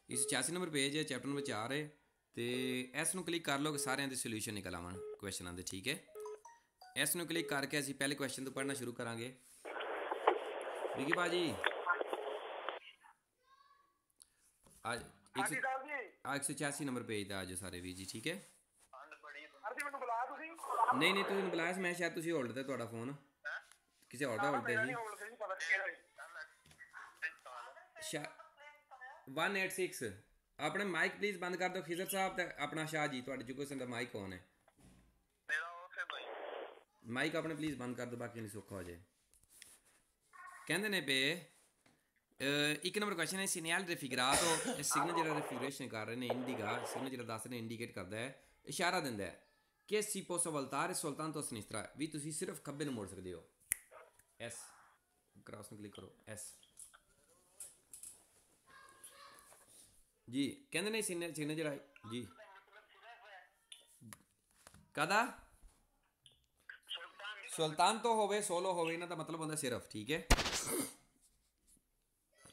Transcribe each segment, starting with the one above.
186 number page ਹੈ, chapter number 4 ਹੈ। ਤੇ ਇਸ ਨੂੰ ਕਲਿੱਕ ਕਰ ਲਓ ਕਿ ਸਾਰਿਆਂ ਦੇ ਸੋਲੂਸ਼ਨ ਨਿਕਲ ਆਵਣ ਕੁਐਸਚਨਾਂ ਦੇ। ਠੀਕ ਹੈ, ਇਸ ਨੂੰ ਕਲਿੱਕ ਕਰਕੇ ਅਸੀਂ ਪਹਿਲੇ ਕੁਐਸਚਨ ਤੋਂ ਪੜ੍ਹਨਾ ਸ਼ੁਰੂ ਕਰਾਂਗੇ। ਵਿਕੀ ਭਾਜੀ ਅੱਜ 186 ਨੰਬਰ ਪੇਜ ਦਾ ਅੱਜ ਸਾਰੇ ਵੀਰ ਜੀ। ਠੀਕ ਹੈ, ਨਹੀਂ ਤੁਸੀਂ ਮੈਨੂੰ ਬੁਲਾਇਆ ਸੀ, ਮੈਂ ਸ਼ਾਇਦ ਤੁਸੀਂ ਹੋਲਡ ਤੇ, ਤੁਹਾਡਾ ਫੋਨ ਕਿਸੇ ਹੋਰ ਦਾ ਹੋਲਡ ਤੇ ਸੀ। 186 ਆਪਣੇ ਮਾਈਕ ਪਲੀਜ਼ ਬੰਦ ਕਰ ਦਿਓ ਖਿਜ਼ਰ ਸਾਹਿਬ ਤੇ ਆਪਣਾ ਸ਼ਾਹ ਜੀ, ਤੁਹਾਡੇ ਚੁੱਕੋ ਦਾ ਮਾਈਕ ਕੌਣ ਹੈ? ਮਾਈਕ ਆਪਣੇ ਪਲੀਜ਼ ਬੰਦ ਕਰ ਦਿਓ, ਬਾਕੀ ਨਹੀਂ ਸੌਖਾ ਹੋ ਜਾਏ। ਕਹਿੰਦੇ ਨੇ ਪੇ ਇੱਕ ਨੰਬਰ ਕੁਐਸਚਨ ਹੈ, ਸਿਗਨਲ ਰੈਫਿਗਰਾਤੋ ਸਿਗਨਲ ਜਿਹੜਾ ਰੈਫਿਗਰੇਸ਼ਨ ਕਰ ਰਹੇ ਨੇ ਇੰਡੀਗਾ ਸਿਗਨਲ ਜਿਹੜਾ ਦੱਸ ਰਹੇ ਇੰਡੀਕੇਟ ਕਰਦਾ ਹੈ, ਇਸ਼ਾਰਾ ਦਿੰਦਾ ਹੈ ਕਿ ਸੀ ਪੋਸੋ ਵਲਤਾਰੇ ਸੁਲਤਾਨਤੋ ਸਿਨਿਸਤਰਾ ਵੀ ਤੁਸੀਂ ਸਿਰਫ ਖੱਬੇ ਨੂੰ ਮੋੜ ਸਕਦੇ ਹੋ। ਐਸ ਕ੍ਰਾਸ ਨੂੰ ਕਲਿੱਕ ਕਰੋ, ਐਸ ਜੀ। ਕਹਿੰਦੇ ਨੇ ਸਿਗਨਲ ਜਿਹੜਾ ਜੀ ਕਾਹਦਾ ਸੁਲਤਾਨ ਤੋਂ ਹੋਵੇ ਸੋਲੋ ਹੋਵੇ, ਇਹਨਾਂ ਦਾ ਮਤਲਬ ਹੁੰਦਾ ਸਿਰਫ। ਠੀਕ ਹੈ,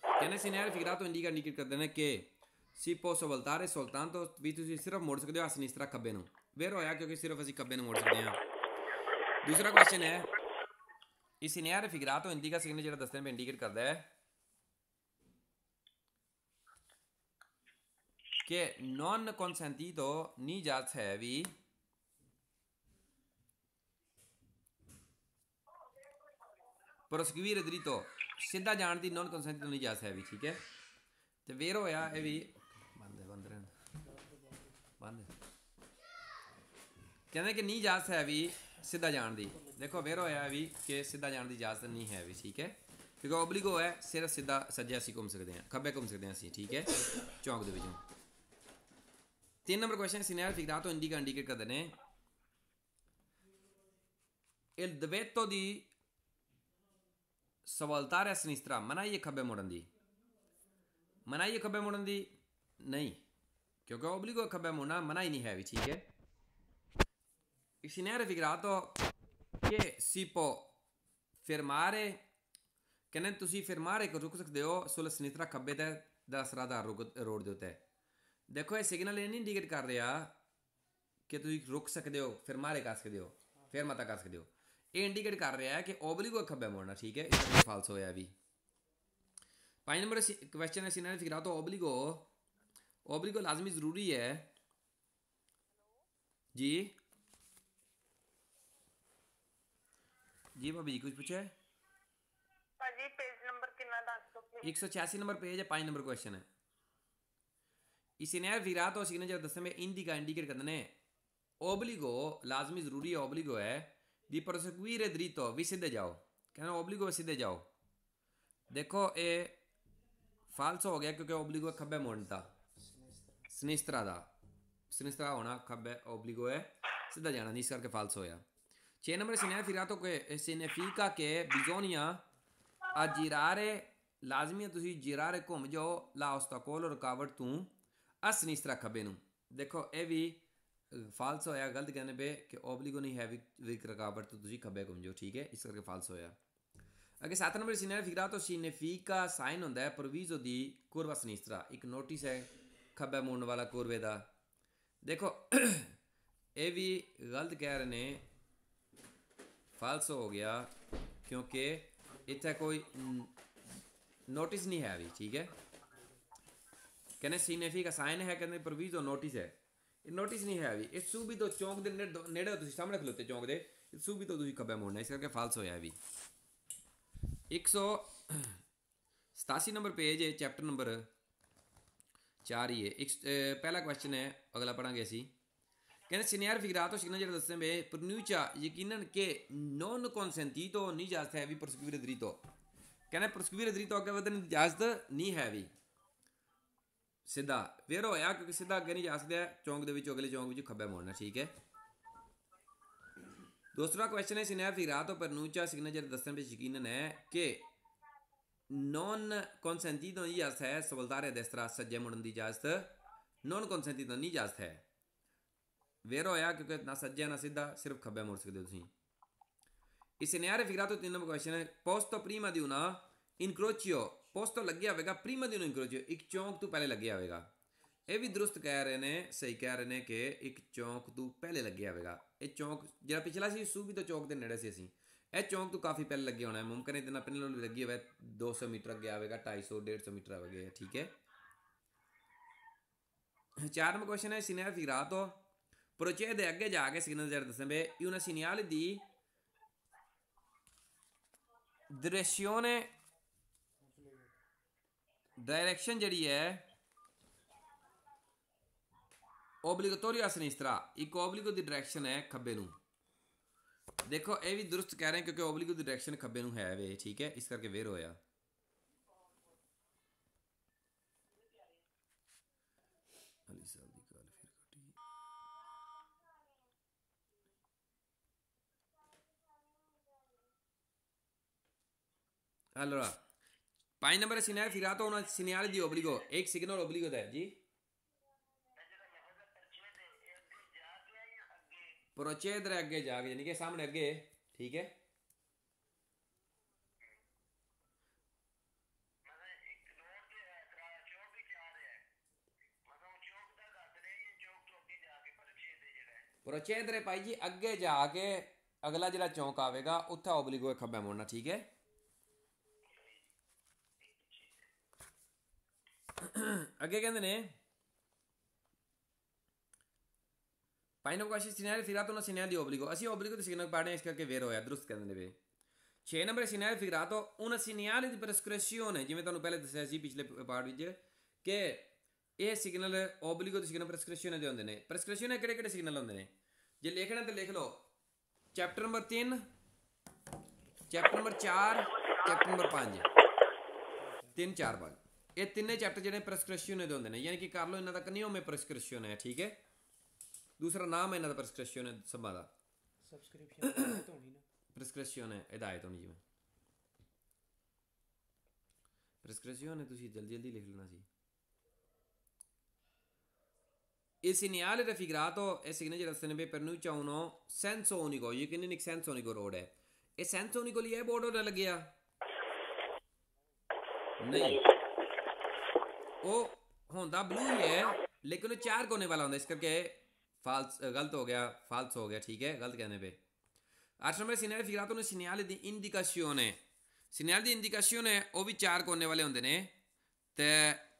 ਕਹਿੰਦੇ ਸਿਗਨਲ ਫਿਗਰਾ ਤੋਂ ਇੰਡੀਕੇਟ ਕਰਦੇ ਨੇ ਕਿ ਸੀ ਪੋਸੋ ਵਲਤਾਰੇ ਸੁਲਤਾਨ ਤੋਂ ਵੀ ਤੁਸੀਂ ਸਿਰਫ ਮੋੜ ਸਕਦੇ ਹੋ ਸਿਨਿਸਤਰਾ ਖੱਬੇ ਨੂੰ। ਵੇਰ ਹੋਇਆ ਕਿਉਂਕਿ ਸਿਰਫ ਅਸੀਂ ਖੱਬੇ ਨੂੰ ਮੋੜ ਸਕਦੇ ਹਾਂ। ਦੂਸਰਾ ਕੁਐਸਚਨ ਹੈ, ਇਸ ਸਿਗਨਲ ਫਿਗਰਾ ਤੋਂ ਇੰਡੀਕਾ ਸਿਗਨਲ ਜਿਹੜਾ ਦੱਸਦੇ ਨੇ ਇੰਡੀਕੇਟ ਕਰਦਾ ਹੈ che non consentito ni giacevi proseguire dritto ਸਿੱਧਾ ਜਾਣ ਦੀ non consentito ni giacevi। ਠੀਕ ਹੈ, ਤੇ ਵੇਰ ਹੋਇਆ ਇਹ ਵੀ ਬੰਦ ਕਹਿੰਦੇ ਕਿ ਨਹੀਂ ਇਜਾਜ਼ਤ ਹੈ ਵੀ ਸਿੱਧਾ ਜਾਣ ਦੀ। ਦੇਖੋ ਵੇਰ ਹੋਇਆ ਵੀ ਕਿ ਸਿੱਧਾ ਜਾਣ ਦੀ ਇਜਾਜ਼ਤ ਨਹੀਂ ਹੈ ਵੀ। ਠੀਕ ਹੈ, ਕਿਉਂਕਿ ਓਬਲੀਗੋ ਹੈ, ਸਿਰਫ ਸਿੱਧਾ ਸੱਜੇ ਅਸੀਂ ਘੁੰਮ ਸਕਦੇ ਹਾਂ, ਖੱਬੇ ਘੁੰਮ ਸਕਦੇ ਹਾਂ ਅਸੀਂ। ਠੀਕ ਹੈ, ਚੌਂਕ ਦੇ ਵਿੱਚੋਂ 3 ਨੰਬਰ ਕੁਐਸਚਨ ਸਿਗਨਲ ਫਿਗਰਾto ਇੰਡੀਕੇਟ ਕਰਦੇ ਨੇ il divetto di svoltare a sinistra, ਮਨਾਹੀ ਹੈ ਖੱਬੇ ਮੁੜਨ ਦੀ, ਮਨਾਹੀ ਹੈ ਖੱਬੇ ਮੁੜਨ ਦੀ ਨਹੀਂ, ਕਿਉਂਕਿ ਓਬਲੀਗੋ ਖੱਬੇ ਮੁੜਨਾ ਮਨਾਹੀ ਨਹੀਂ ਹੈ ਵੀ। ਠੀਕ ਹੈ, il signore figrato che si può fermare, ਕਹਿੰਦੇ ਤੁਸੀਂ ਫਰਮਾਰੇ ਕੋ ਰੁਕ ਸਕਦੇ ਹੋ ਸੁਲ ਸਿਨਿਸਤਰਾ ਖੱਬੇ ਤੇ ਦਾ ਸਰਾਧਾਰ ਰੋਡ ਦੇ ਉੱਤੇ। ਦੇਖੋ ਇਹ ਸਿਗਨਲ ਇਹ ਨਹੀਂ ਇੰਡੀਕੇਟ ਕਰ ਰਿਹਾ ਕਿ ਤੁਸੀਂ ਰੁਕ ਸਕਦੇ ਹੋ, ਫਰਮਾਰੇ ਕਰ ਸਕਦੇ ਹੋ, ਫਿਰ ਮਤਾ ਕਰ ਸਕਦੇ ਹੋ। ਇਹ ਇੰਡੀਕੇਟ ਕਰ ਰਿਹਾ ਹੈ ਕਿ ਓਬਲੀਗੋ ਖੱਬੇ ਮੁੜਨਾ। ਠੀਕ ਹੈ, ਇਸ ਕਰਕੇ ਫਾਲਸ ਹੋਇਆ ਵੀ। 5 ਨੰਬਰ ਕੁਐਸਚਨ ਹੈ ਸਿਗਨਲ ਫਿਗਰਾto ਓਬਲੀਗੋ ਲਾਜ਼ਮੀ ਜ਼ਰੂਰੀ ਹੈ ਜੀ। ਜੀ ਭਾਬੀ ਕੁਝ ਪੁੱਛਿਆ? ਭਾਜੀ ਪੇਜ ਨੰਬਰ ਕਿੰਨਾ ਦੱਸ ਦਿਓ ਪਲੀਜ਼। 186 ਨੰਬਰ ਪੇਜ ਹੈ, 5 ਨੰਬਰ ਕੁਐਸਚਨ ਹੈ। ਇਸੇ ਨੇ ਫਿਗਰਾto ਸਿਗਨਲ ਜਿਹੜਾ ਦੱਸਣ में ਇੰਡੀਕੇਟ ਕਰਦੇ ਨੇ ਓਬਲੀਗੋ ਲਾਜ਼ਮੀ ਜ਼ਰੂਰੀ ਹੈ, ਓਬਲੀਗੋ ਹੈ ਦੀ proseguire dritto ਵੀ ਸਿੱਧੇ ਜਾਓ। ਕਹਿੰਦੇ ਓਬਲੀਗੋ ਸਿੱਧੇ ਜਾਓ। ਦੇਖੋ ਇਹ ਫਾਲਸ ਹੋ ਗਿਆ ਕਿਉਂਕਿ ਓਬਲੀਗੋ ਖੱਬੇ ਮੁੜਦਾ ਸਿਨਿਸਤਰਾ ਹੋਣਾ ਖੱਬੇ, ਓਬਲੀਗੋ ਹੈ ਸਿੱਧਾ ਜਾਣਾ ਨਹੀਂ, ਇਸ ਕਰਕੇ ਫਾਲਸ ਹੋਇਆ। 6 ਨੰਬਰ ਸਿਗਨਲ ਫਿਗਰਾto che significa che bisogna aggirare ਲਾਜ਼ਮੀ ਹੈ ਤੁਸੀਂ ਗਿਰਾਰੇ ਘੁੰਮ ਜਾਓ ਲਾ ostacolo ਰੁਕਾਵਟ ਤੂੰ ਆ ਸਿਨਿਸਤਰਾ ਖੱਬੇ ਨੂੰ। ਦੇਖੋ ਇਹ ਵੀ ਫਾਲਸ ਹੋਇਆ, ਗਲਤ ਕਹਿੰਦੇ ਪਏ ਕਿ ਓਬਲੀਗੋ ਨਹੀਂ ਹੈ ਵੀ ਰੁਕਾਵਟ ਤੋਂ ਤੁਸੀਂ ਖੱਬੇ ਘੁੰਮ ਜਾਓ। ਠੀਕ ਹੈ, ਇਸ ਕਰਕੇ ਫਾਲਸ ਹੋਇਆ। ਅੱਗੇ 7 ਨੰਬਰ ਸਿਗਨਲ ਫਿਗਰਾto significa ਸਾਈਨ ਹੁੰਦਾ ਹੈ ਪ੍ਰੋਵੀਜ਼ੋ ਦੀ curva sinistra, ਇੱਕ ਨੋਟਿਸ ਹੈ ਖੱਬੇ ਮੁੜਨ ਵਾਲਾ ਕੁਰਵੇ ਦਾ। ਦੇਖੋ ਇਹ ਵੀ ਗਲਤ ਕਹਿ ਰਹੇ ਨੇ, ਫਾਲਸ ਹੋ ਗਿਆ ਕਿਉਂਕਿ ਇੱਥੇ ਕੋਈ ਨੋਟਿਸ ਨਹੀਂ ਹੈ ਵੀ। ਠੀਕ ਹੈ, ਕਹਿੰਦੇ significa ਸਾਈਨ ਹੈ, ਕਹਿੰਦੇ ਪ੍ਰੋਵੀਜ਼ੋ ਨੋਟਿਸ ਹੈ, ਇਹ ਨੋਟਿਸ ਨਹੀਂ ਹੈ ਵੀ। ਇਹ ਸੂਬੀਤੋ ਚੌਂਕ ਦੇ ਨੇੜੇ ਤੁਸੀਂ ਸਾਹਮਣੇ ਖਲੋਤੇ ਚੌਂਕ ਦੇ, ਸੂਬੀਤੋ ਤੁਸੀਂ ਖੱਬੇ ਮੁੜਨਾ, ਇਸ ਕਰਕੇ ਫਾਲਸ ਹੋਇਆ ਵੀ। 187 ਨੰਬਰ ਪੇਜ ਹੈ, ਚੈਪਟਰ ਨੰਬਰ 4 ਹੀ ਹੈ। ਪਹਿਲਾ ਕੁਐਸਚਨ ਹੈ, ਅਗਲਾ ਪੜਾਂਗੇ ਅਸੀਂ। ਕਹਿੰਦੇ ਸਿਗਨਲ ਫਿਗਰਾto ਸਿਗਨਲ ਜਿਹੜਾ ਦੱਸਦੇ ਵੇ ਪ੍ਰੋਨਿਊਚਾ ਯਕੀਨਨ ਕਿ non consentito ਨਹੀਂ ਇਜਾਜ਼ਤ ਹੈ ਵੀ proseguire dritto, ਕਹਿੰਦੇ proseguire dritto ਅੱਗੇ ਵਧਣ ਦੀ ਇਜਾਜ਼ਤ ਨਹੀਂ ਹੈ ਵੀ ਸਿੱਧਾ। ਵੇਰ ਹੋਇਆ ਕਿਉਂਕਿ ਸਿੱਧਾ ਅੱਗੇ ਨਹੀਂ ਜਾ ਸਕਦੇ, ਚੌਂਕ ਦੇ ਵਿੱਚੋਂ ਅਗਲੇ ਚੌਂਕ ਵਿੱਚ ਖੱਬੇ ਮੁੜਨਾ। ਠੀਕ ਹੈ, ਦੂਸਰਾ ਕੁਐਸਚਨ ਹੈ ਸਿਗਨਲ ਫਿਗਰਾto ਪ੍ਰੋਨਿਊਚਾ ਸਿਗਨਲ ਜਿਹੜਾ ਦੱਸਣ ਵਿੱਚ ਯਕੀਨਨ ਹੈ ਕਿ non consentito ਨਹੀਂ ਇਜਾਜ਼ਤ ਹੈ ਸਵਲਤਾਰੇ destra ਸੱਜੇ ਮੁੜਨ ਦੀ ਇਜਾਜ਼ਤ non consentito ਨਹੀਂ ਇਜਾਜ਼ਤ ਹੈ। ਵੇਰ ਹੋਇਆ ਕਿਉਂਕਿ ਨਾ ਸੱਜਾ ਨਾ ਸਿੱਧਾ, ਸਿਰਫ ਖੱਬੇ ਮੁੜ ਸਕਦੇ ਹੋ ਤੁਸੀਂ। ਇਸ ਸਿਗਨਲ ਫਿਗਰਾto 3 ਨੰਬਰ ਕੁਐਸਚਨ ਹੈ posto prima di una incrocio ਉਸ ਤੋਂ ਲੱਗਿਆ ਹੋਵੇਗਾ ਪ੍ਰੀਮਾ ਦੀ ਇਨਕਰੋਚਿਓ, ਇੱਕ ਚੌਂਕ ਤੋਂ ਪਹਿਲੇ ਲੱਗਿਆ ਹੋਵੇਗਾ। ਇਹ ਵੀ ਦਰੁਸਤ ਕਹਿ ਰਹੇ ਨੇ, ਸਹੀ ਕਹਿ ਰਹੇ ਨੇ ਕਿ ਇੱਕ ਚੌਂਕ ਤੋਂ ਪਹਿਲੇ ਲੱਗਿਆ ਹੋਵੇਗਾ। ਇਹ ਚੌਂਕ ਜਿਹੜਾ ਪਿਛਲਾ ਸੀ ਸੂਬੀ ਤੋਂ ਚੌਂਕ ਦੇ ਨੇੜੇ ਸੀ ਅਸੀਂ, ਇਹ ਚੌਂਕ ਤੋਂ ਕਾਫੀ ਪਹਿਲੇ ਲੱਗਿਆ ਹੋਣਾ ਹੈ। ਮੁਮਕਿਨ ਇਤਨਾ ਪਹਿਲੇ ਲੱਗੀ ਹੋਵੇ 200 मीटर ਅੱਗੇ ਆਵੇਗਾ, 250 150 मीटर ਆਵੇਗਾ। ਠੀਕ ਹੈ। 4ਵਾਂ ਕੁਐਸਚਨ ਹੈ segnale figurato procede ਅੱਗੇ ਜਾ ਕੇ ਸਿਗਨਲ ਜਿਹੜਾ ਦੱਸਣਗੇ una segnale di direzione direction ਜਿਹੜੀ ਹੈ obbligatorio a sinistra, ਇੱਕ obligo ਦੀ ਡਾਇਰੈਕਸ਼ਨ ਹੈ ਖੱਬੇ ਨੂੰ। ਦੇਖੋ ਇਹ ਵੀ ਦੁਰਸਤ ਕਹਿ ਰਹੇ ਕਿਉਂਕਿ obligo ਦੀ ਡਾਇਰੈਕਸ਼ਨ ਖੱਬੇ ਨੂੰ ਹੈ ਵੇ। ਠੀਕ ਹੈ, ਇਸ ਕਰਕੇ ਵੇਰ ਹੋਇਆ। ਅਲੀ ਸਾਹਿਬ ਦੀ ਗੱਲ ਫਿਰ ਕੱਟੀ। allora 5 number segnale figurato una segnale di obbligo, एक सिग्नल obbligo ਦਾ ਹੈ ਜੀ। procedere ਅੱਗੇ ਜਾ ਕੇ ਯਾਨੀ ਕਿ ਸਾਹਮਣੇ ਅੱਗੇ। ਠੀਕ ਹੈ। procedere ਭਾਈ ਜੀ ਅੱਗੇ ਜਾ ਕੇ ਅਗਲਾ ਜਿਹੜਾ ਚੌਂਕ ਆਵੇਗਾ ਉੱਥੇ obbligo ਹੈ ਖੱਬਾ ਮੁੜਨਾ। ਠੀਕ ਹੈ। ਅੱਗੇ ਕਹਿੰਦੇ ਨੇ ਪਾਈਨੋ question segnale figurato una segnale di obbligo, ਅਸੀਂ obbligo ਦੇ ਸਿਗਨਲ ਪੜ੍ਹਨੇ ਇਸ ਕਰਕੇ ਵੇਰ ਹੋਇਆ। ਦਰੁਸਤ ਕਹਿੰਦੇ ਨੇ ਵੇ। 6 number segnale figurato una segnale di prescrizione, ਜਿਵੇਂ ਤੁਹਾਨੂੰ ਪਹਿਲੇ ਦੱਸਿਆ ਸੀ ਪਿਛਲੇ ਪਾਰਟ ਵਿੱਚ ਕਿ ਇਹ ਸਿਗਨਲ obbligo ਦੇ ਸਿਗਨਲ prescrizione ਦੇ ਹੁੰਦੇ ਨੇ। prescrizione ਕਿਹੜੇ ਕਿਹੜੇ ਸਿਗਨਲ ਹੁੰਦੇ ਨੇ ਜੇ ਲਿਖਣਾ ਤਾਂ ਲਿਖ ਲਓ। Chapter number 3, chapter number 4, chapter number 5, 3 4 5 ਇਹ ਤਿੰਨੇ ਚੈਪਟਰ ਜਿਹੜੇ prescrizione ਦੇ ਹੁੰਦੇ ਨੇ, ਯਾਨੀ ਕਿ ਕਰ ਲਓ ਇਹਨਾਂ ਦਾ ਕਨਿਓਮੇ prescrizione ਹੈ। ਠੀਕ ਹੈ। दूसरा नाम है इन्हों का prescrizione सबा का prescrizione हिदायत होनी। जिवें prescrizione तुसीं जल्दी जल्दी लिख लेना सी। il segnale figurato è segnale ਜਿਹੜਾ ਦੱਸਣੇ ਪਏ pernuncia uno senso unico, ਯਕੀਨਨ ਇੱਕ senso unico road ਹੈ। ਇਹ senso unico ਲਈ ਇਹ ਬੋਰਡ ਉਹਦਾ ਲੱਗਿਆ ਨਹੀਂ, ਉਹ ਹੁੰਦਾ ਬਲੂ ਹੀ ਹੈ लेकिन वो 4 कोने वाला होता है, इस करके फाल्स गलत हो गया, फाल्स हो गया। ठीक है, गलत कहने पे। 8 number segnale figurato una segnale di indicazione, segnale di indicazione ਉਹ ਵੀ 4 ਕੋਨੇ ਵਾਲੇ ਹੁੰਦੇ ਨੇ ਤੇ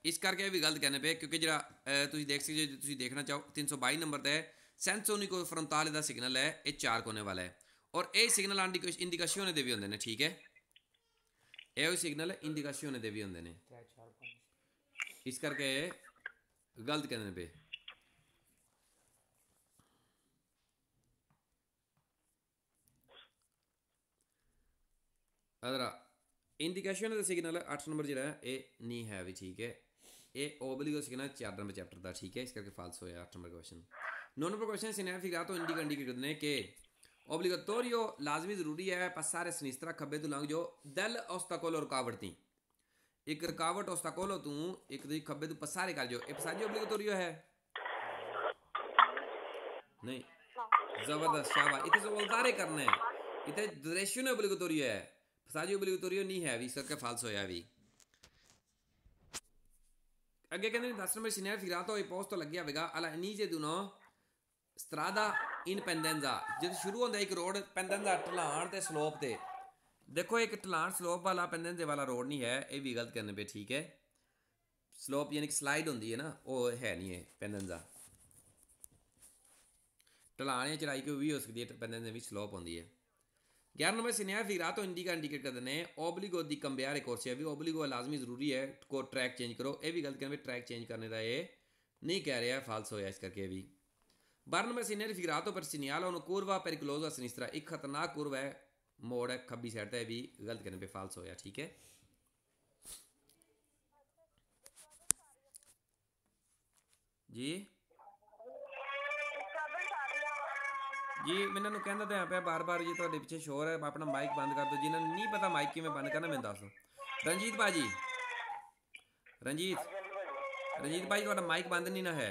ਇਸ ਕਰਕੇ ਵੀ ਗਲਤ ਕਹਿੰਦੇ ਪਏ ਕਿਉਂਕਿ ਜਿਹੜਾ ਤੁਸੀਂ ਦੇਖ ਸਕਦੇ ਜੇ ਤੁਸੀਂ ਦੇਖਣਾ ਚਾਹੋ 322 ਨੰਬਰ ਤੇ senso unico frontale ਦਾ ਸਿਗਨਲ ਹੈ, ਇਹ 4 ਕੋਨੇ ਵਾਲਾ ਹੈ ਔਰ ਇਹ ਸਿਗਨਲ ਇੰਡੀਕੇਸ਼ਨ ਦੇ ਵੀ ਹੁੰਦੇ ਨੇ। ਠੀਕ ਹੈ, ਇਹ ਉਹ ਸਿਗਨਲ ਇੰਡੀਕੇਸ਼ਨ ਦੇ ਵੀ ਹੁੰਦੇ ਨੇ, ਇਸ ਕਰਕੇ ਗਲਤ ਕਹਿੰਦੇ ਪਏ। अदरा इंडिकेशन का सिग्नल 8 नंबर जो है नहीं है भी। ठीक है, ये ओबलिगो सिग्नल 4 नंबर चैप्टर का। ठीक है, इस करके फाल्स होया 8 number question. 9 number question segnale figurato indicate करते हैं कि ओब्लिगatorio लाजमी ज़रूरी है passare a sinistra खब्बे तो लंघ जो del ostacolo रुकावट थी, एक रुकावट ostacolo तू एक दी खब्बे तो passare कर जो, ये passare ओब्लिगatorio है नहीं। ज़बरदस्त, शाबाश। इतने सवाल करना है, इतने direzione obbligatorio है, passaggio obbligatorio नहीं है भी, इसका फाल्स होया भी। ਅੱਗੇ ਕਹਿੰਦੇ ਨੇ 10 ਨੰਬਰ segnale figurato ਇਹ ਪੋਸਟ ਤੋਂ ਲੱਗਿਆ ਹੋਵੇਗਾ alla inizio di una strada in pendenza, ਜਦ ਸ਼ੁਰੂ ਹੁੰਦਾ ਇੱਕ ਰੋਡ pendenza ਢਲਾਣ ਤੇ ਸਲੋਪ ਤੇ। ਦੇਖੋ ਇੱਕ ਢਲਾਣ ਸਲੋਪ ਵਾਲਾ pendenza ਵਾਲਾ ਰੋਡ ਨਹੀਂ ਹੈ, ਇਹ ਵੀ ਗਲਤ ਕਰਨੇ ਪਏ। ਠੀਕ ਹੈ, ਸਲੋਪ ਯਾਨੀ ਕਿ ਸਲਾਈਡ ਹੁੰਦੀ ਹੈ ਨਾ, ਉਹ ਹੈ ਨਹੀਂ ਹੈ pendenza। ਢਲਾਣ ਜਾਂ ਚੜਾਈ ਕੋਈ ਵੀ ਹੋ ਸਕਦੀ ਹੈ, pendenza ਵਿੱਚ ਸਲੋਪ ਹੁੰਦੀ ਹੈ। 11 नंबर segnale figurato इंडिकेट करते हैं ओब्लिगो दी cambiare corsia, भी ओब्लिगो लाजमी ज़रूरी है को ट्रैक चेंज करो, ये भी गलत कहने ट्रैक चेंज करने का ये नहीं कह रहा है, फाल्स होया इस करके भी। 12 number segnale figurato per segnala una curva pericolosa a sinistra, एक खतरनाक curva है, मोड़ है खब्बी साइड पे, भी गलत कहने पे फाल्स होया। ठीक है जी जी, मैंने कहता तो पे बार बार जी थोड़े पिछे शोर है, अपना माइक बंद कर दो। जिन्हें नहीं पता माइक किमें बंद करना मैं दस दो। रंजीत भाजी, रंजीत भाई थोड़ा माइक बंद नहीं ना है।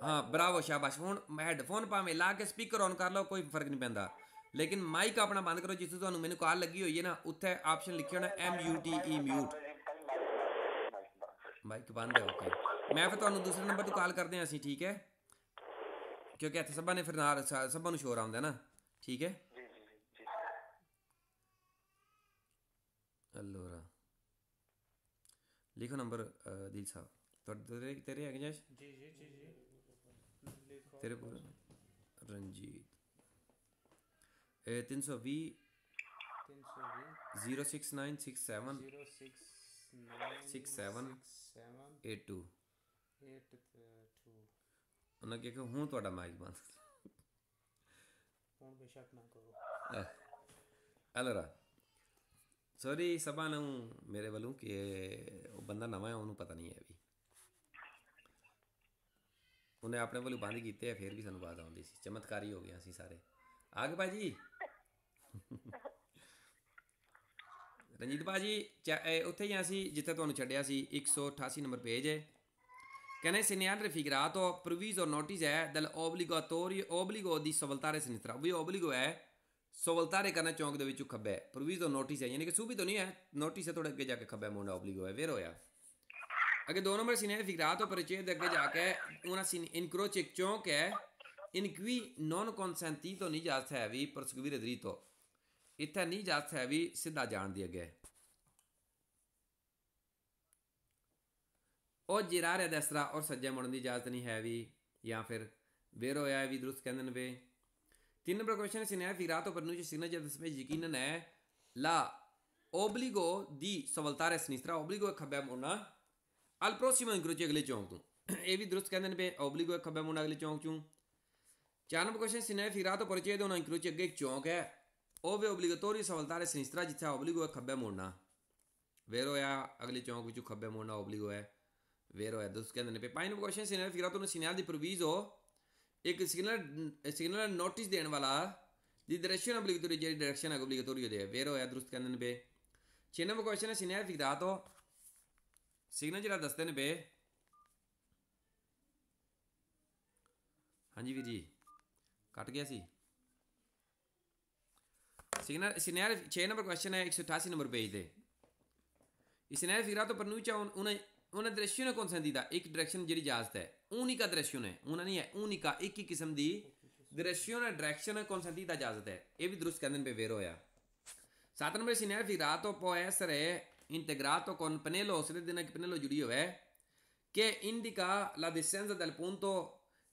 हाँ ब्रावो, शाबाश। हुण हैडफोन भावें ला के स्पीकर ऑन कर लो, कोई फर्क नहीं पैंदा, लेकिन माइक अपना बंद करो जिथे तुहानू मैनू कॉल लगी हुई है ना उत्थे ऑप्शन लिखे होना MUTE म्यूट माइक बंद है ओके मैं फिर तुहानू दूसरे नंबर तो कॉल करते हैं असीं ठीक है क्योंकि इत्थे सबा ने फिर नाल सबा नू शोर आउंदा ना ठीक है allora लिखो नंबर दिल साहब तेरे तेरे है जैश जी जी जी जी लिखो तेरे पूरा रंजीत 320 320 06967 06967 82 82 उन्हें कहा हूँ थोड़ा माइक बंद फोन बेशक ना करो allora सॉरी सबा नू मेरे वालों कि वो बंदा नवा है उन्होंने पता नहीं है अभी उन्हें अपने वालों बंद किए है फिर भी सानू बात आती सी चमत्कारी हो गया सी सारे आ गए भाजी रंजीत भाजी उत्थे ही असी जिथे तुहानू छड्डिया सी 188 नंबर पेज है कहने segnalare figurato previso notice è dell'obbligatorio obbligo di svoltare a sinistra भी obbligo है सवलतारे करना चौंक दे विचों खब्बे प्रोविजो नोटिस है यानी कि सूबी तो नहीं है नोटिस है थोड़ा अगे जाके खब्बे मुंडा ओब्लिगो है वेर होया अगे 2 नंबर सीने फिगराto परिचय अगे जाके una incrocio चौंक है in cui non consentito नहीं जा सकता है भी proseguire dritto इत्थे नहीं जा सकता है भी सीधा जान दी अगे और गिरारे destra और सज्जे मुड़न दी इजाजत नहीं है भी या फिर वेर होया है भी दुरुस्त कहंदे ने वे 3 नंबर क्वेश्चन है सिनेर फिगराto per noi signature जिसमें यकीनन है la obbligo di svoltare a sinistra obbligo है खब्बे मुड़ना al prossimo incrocio अगले चौंक तू ये भी दुरुस्त कहंदे ने पे obbligo है खब्बे मुड़ना अगले चौंक चूं 4 नंबर क्वेश्चन सिनेर फिगराto परिचय दोना incrocio अगे एक चौंक है ove obbligatorio svoltare a sinistra जिथे obbligo है खब्बे मुड़ना वेर होया अगले चौंक विचों खब्बे मुड़ना obbligo है वेर होया दुरुस्त कहंदे ने पे 5 नंबर क्वेश्चन सिनेर फिगराto ने सिग्नल दी प्रोविजो एक सिग्नल नोटिस देने वाला the direction obligatory JD direction है ऑब्लिगेटरी दे वेर होया दुरुस्त कहंदे ने बे 6 नंबर क्वेश्चन है सिग्नल फिगराto सिग्नल जेड़ा दसदे ने बे हाँ जी वीर जी कट गया सी सिग्नल सिग्नल 6 नंबर क्वेश्चन है 188 नंबर पेज दे इस सिग्नल फिगराto per noi c'è una direzione consentita एक डायरेक्शन जेडी इजाजत है unica direzione una नहीं है unica एक ही किस्म दी direzione डायरेक्शन consentita इजाजत है ये भी दुरुस्त कहंदे पे वेर होया 7 नंबर सिग्नल फिगराto può essere integrato con pennello se दिन एक pennello जुड़ी हुआ है che indica la distanza del punto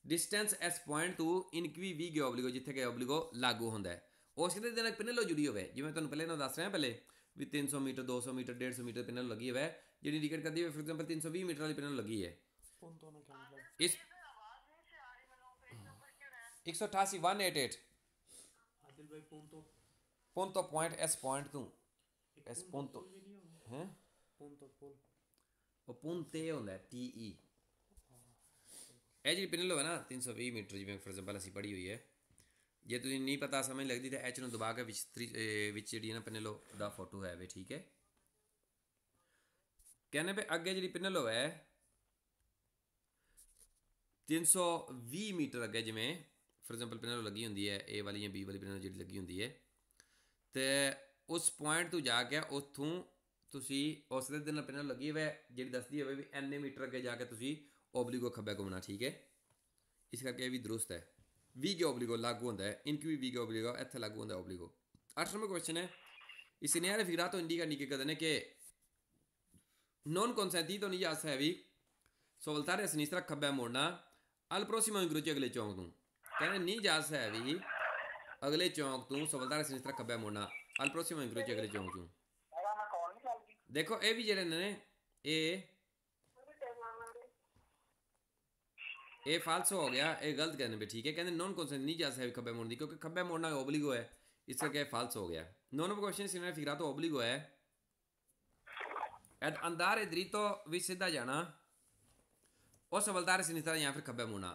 distance s point to in cui vi che obbligo जिथे के obbligo लागू होंदा है उस दिन एक pennello जुड़ी हुआ है जिवें तुहानू पहले ना दस रहे हैं पहले भी 300 मीटर 200 मीटर 150 मीटर pennello लगी हुआ है जी इंडिकेट करती है फॉर एग्जांपल 320 मीटर वाली pennello लगी है फोन तो ना क्या मतलब इस 188 188 आदिल भाई फोन तो punto point s point तू s punto भी नहीं होगा हैं फोन तो पुल ਉਹ punte ਹੁੰਦਾ TE ਇਹ ਜਿਹੜੀ ਪਿਨਲ ਹੋਵੇ ਨਾ 320 ਮੀਟਰ ਜਿਵੇਂ ਫॉर एग्जांपल ਅਸੀਂ ਪੜ੍ਹੀ ਹੋਈ ਹੈ ਜੇ ਤੁਸੀਂ ਨਹੀਂ ਪਤਾ ਸਮਝ ਲੱਗਦੀ ਤਾਂ ਐਚ ਨੂੰ ਦਬਾ ਕੇ ਵਿੱਚ ਜਿਹੜੀ ਹੈ ਨਾ ਪਿਨਲ ਦਾ ਫੋਟੋ ਹੈ ਵੇ ਠੀਕ ਹੈ ਕਹਿੰਦੇ ਵੀ ਅੱਗੇ ਜਿਹੜੀ ਪਿਨਲ ਹੋਵੇ 320 ਮੀਟਰ ਅੱਗੇ ਜਿਵੇਂ ਫॉर एग्जांपल ਪਿਨਲ ਲੱਗੀ ਹੁੰਦੀ ਹੈ A ਵਾਲੀ ਜਾਂ B ਵਾਲੀ ਪਿਨਲ ਜਿਹੜੀ ਲੱਗੀ ਹੁੰਦੀ ਹੈ ਤੇ ਉਸ ਪੁਆਇੰਟ ਤੋਂ ਜਾ ਕੇ ਉੱਥੋਂ ਤੁਸੀਂ ਉਸ ਦੇ ਦਿਨ ਪਿਨਲ ਲੱਗੀ ਹੋਵੇ ਜਿਹੜੀ ਦੱਸਦੀ ਹੋਵੇ ਵੀ ਐਨੇ ਮੀਟਰ ਅੱਗੇ ਜਾ ਕੇ ਤੁਸੀਂ ओब्लिगो खब्बे घूमना ठीक है इस करके भी दुरुस्त है वी के ओब्लिगो लागू होता है इनकी भी वी के ओब्लिगो इत्थे लागू होता है ओब्लिगो 8 नंबर क्वेश्चन है इस सिनेरियो फिगराto indica नी कहते हैं कि non consentito नहीं जा सकता है भी svoltare a sinistra खब्बे मोड़ना al prossimo incrocio अगले चौंक तू कहने नहीं जा सकता है भी अगले चौंक तू svoltare a sinistra खब्बे मोड़ना al prossimo incrocio अगले चौंक तू देखो ये भी जेड़े ने ये फालसो हो गया ये गलत कहने पे ठीक है कहते नॉन कॉन्सेंट नहीं जा सकता खब्बे मोड़ने क्योंकि खब्बे मोड़ना ओब्लिगो है इसका क्या फाल्स हो गया नौ नंबर क्वेश्चन सिनेरियो फिगराto ओब्लिगो है ed andare dritto भी सीधा जाना और svoltare a sinistra या फिर खब्बे मोड़ना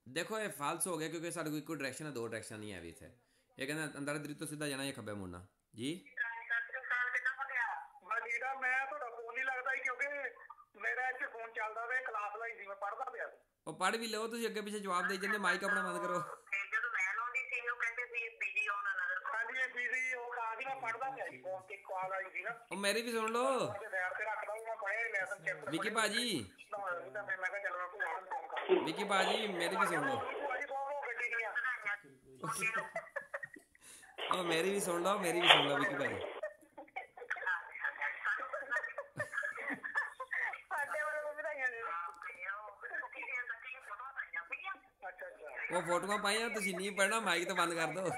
देखो ये फाल्स हो गया क्योंकि साढ़े कोई कोई डायरेक्शन है दो डायरेक्शन नहीं है अभी थे ये कहते अंदर dritto सीधा जाना या खब्बे मोड़ना जी मैं ਤੁਹਾਡਾ ਫੋਨ ਨਹੀਂ ਲੱਗਦਾ ਕਿਉਂਕਿ ਮੇਰਾ ਇੱਥੇ ਫੋਨ ਚੱਲਦਾ ਵੇ ਕਲਾਸ ਲਈ ਸੀ ਮੈਂ ਪੜ੍ਹਦਾ ਪਿਆ ਸੀ ਉਹ ਪੜ੍ਹ ਵੀ ਲਓ ਤੁਸੀਂ ਅੱਗੇ ਪਿੱਛੇ ਜਵਾਬ ਦੇਈ ਜਾਂਦੇ ਮਾਈਕ ਆਪਣਾ ਬੰਦ ਕਰੋ ਜਦੋਂ ਮੈਂ ਲਾਉਂਦੀ ਸੀ ਉਹ ਕਹਿੰਦੇ ਸੀ ਬਿਜੀ ਆਨ ਜੇ ਬੀਜੀ ਉਹ ਕਹਾ ਸੀ ਮੈਂ ਪੜਦਾ ਪਿਆ ਸੀ ਫੋਨ ਤੇ ਕਾਲ ਆਈ ਸੀ ਨਾ ਉਹ ਮੇਰੀ ਵੀ ਸੁਣ ਲਓ ਤੇ ਸਾਈਡ ਤੇ ਰੱਖਦਾ ਮੈਂ ਪੜਿਆ ਲੈਸਨ ਚੈਪਟਰ ਵਿੱਕੀ ਭਾਜੀ ਤਾਂ ਮੈਂ ਕਿਹਾ ਚੱਲ ਮੈਂ ਭੂਆ ਨੂੰ ਫੋਨ ਕਰ ਵਿੱਕੀ ਭਾਜੀ ਮੇਰੀ ਵੀ ਸੁਣ ਲਓ ਭੂਆ ਜੀ ਫੋਨ ਹੋ ਗੱਡੀ ਦੀਆਂ ਉਹ ਮੇਰੀ ਵੀ ਸੁਣ ਲਓ ਵਿੱਕੀ ਭਾਜੀ ਸਾਡੇ ਵਾਲੇ ਨੂੰ ਵਧਾਈਆਂ ਨੇ ਅੱਛਾ ਅੱਛਾ ਉਹ ਫੋਟੋਆਂ ਪਾਈਆਂ ਤੁਸੀਂ ਨਹੀਂ ਪੜਨਾ ਮਾਈਕ ਤਾਂ ਬੰਦ ਕਰ ਦਿਓ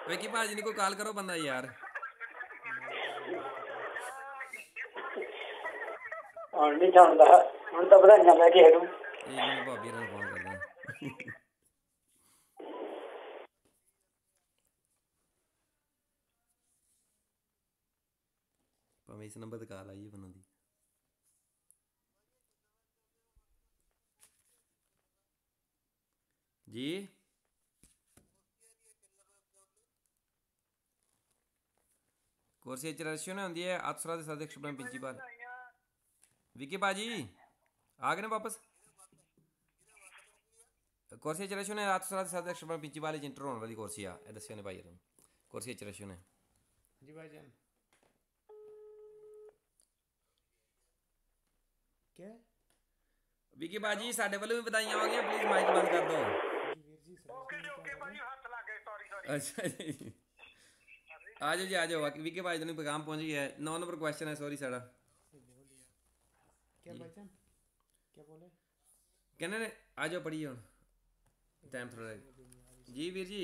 ਵਿੱਕੀ ਭਾਜੀ ਨੂੰ ਕੋਈ ਕਾਲ ਕਰੋ ਬੰਦਾ ਯਾਰ ਹੁਣ ਨਹੀਂ ਜਾਣਦਾ ਹੁਣ ਤਾਂ ਵਧਾਈਆਂ ਲੈ ਕੇ ਹਟੂ ਇਹ ਮੈਨੂੰ ਭਾਬੀ ਨਾਲ ਫੋਨ ਕਰਦਾ ਭਾਵੇਂ ਇਸ ਨੰਬਰ ਤੇ ਕਾਲ ਆਈ ਹੈ ਬੰਨਾਂ ਦੀ ਜੀ ਕੋਰਸ ਐਚਰੇਸ਼ਨ ਹੁੰਦੀ ਹੈ ਅਫਸਰਾਂ ਦੇ ਸਾਥ ਐਕਸਪਲੇਨ ਪ੍ਰਿੰਸੀਪਲ विकी भाजी आ गए ना वापस कोर्स एचरेशन है रात साथ एक्स्ट्रा पिंची वाले इंटर होने वाली कोर्स है दसिया ने भाई कोर्स एचरेशन है जी भाईजान क्या विकी भाजी साडे वालों भी बधाइयां हो गई प्लीज माइक बंद कर दो जी वीर जी ਓਕੇ ਜੀ ਓਕੇ ਭਾਜੀ ਹੱਥ ਲੱਗ ਗਏ ਸੌਰੀ ਸੌਰੀ अच्छा जी आ जाओ विकी भाजी ने पैगाम पहुंच गया है 9 नंबर क्वेश्चन है सॉरी साड़ा क्या भाईजान क्या बोले कहने ने आ जाओ पढ़िए हम टाइम थोड़ा जी वीर जी